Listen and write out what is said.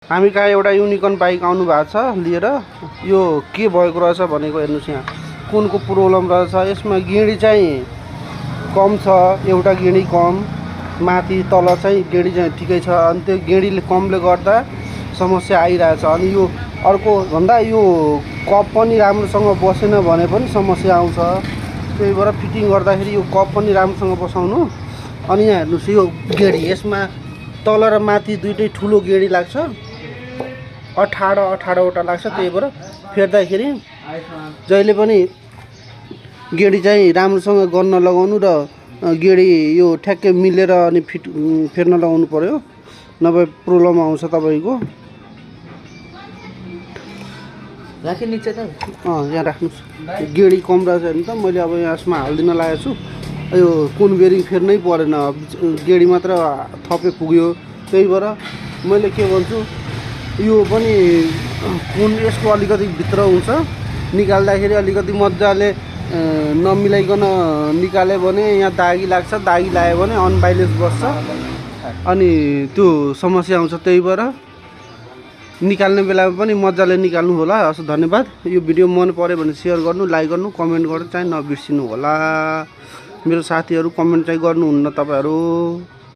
हामी कहाँ एउटा युनिकर्न बाइक आउनु भएको छ लिएर। यो के भएको रहेछ भनेको हेर्नुहोस्, यहाँ कुनको प्रब्लम रहेछ। यसमा गेडी चाहिँ कम छ, एउटा गेडी कम, माथि तल चाहिँ गेडी चाहिँ ठिकै छ। अनि त्यो गेडीले कमले गर्दा समस्या आइरहेछ। अनि यो अर्को भन्दा यो कप पनि राम्रोसँग बसेन भने पनि समस्या आउँछ। त्यही भएर फिटिङ गर्दाखेरि यो कप पनि राम्रोसँग बसाउनु। अनि यहाँ हेर्नुहोस्, यो गेडी यसमा तल र माथि दुइटै ठुलो गेडी लाग्छ, 18वटा लाग्छ। त्यही भएर फेर्दाखेरि जहिले पनि गेडी चाहिँ राम्रोसँग गर्न लगाउनु र गेडी यो ठ्याक्कै मिलेर अनि फेर्न लगाउनु पर्यो, नभए प्रब्लम आउँछ तपाईँको। यहाँ राख्नुहोस्, गेडी कम रहेछ हेर्नु त। मैले अब यसमा हालिदिन लागेको छु। यो कुन बेरिङ फेर्नै परेन, गेडी मात्र थपे पुग्यो। त्यही भएर मैले के भन्छु, यो पनि कुन यसको अलिकति भित्र हुन्छ, निकाल्दाखेरि अलिकति मजाले नमिलाइकन निकाल्यो भने यहाँ दागी लाग्छ। दागी लाग्यो भने अनब्यालेन्स बस्छ अनि त्यो समस्या आउँछ। त्यही भएर निकाल्ने बेलामा पनि मजाले निकाल्नु होला। हस्, धन्यवाद। यो भिडियो मन पर्यो भने सेयर गर्नु, लाइक गर्नु, कमेन्ट गर्नु चाहिँ नबिर्सिनु होला। मेरो साथीहरू कमेन्ट चाहिँ गर्नुहुन्न तपाईहरु।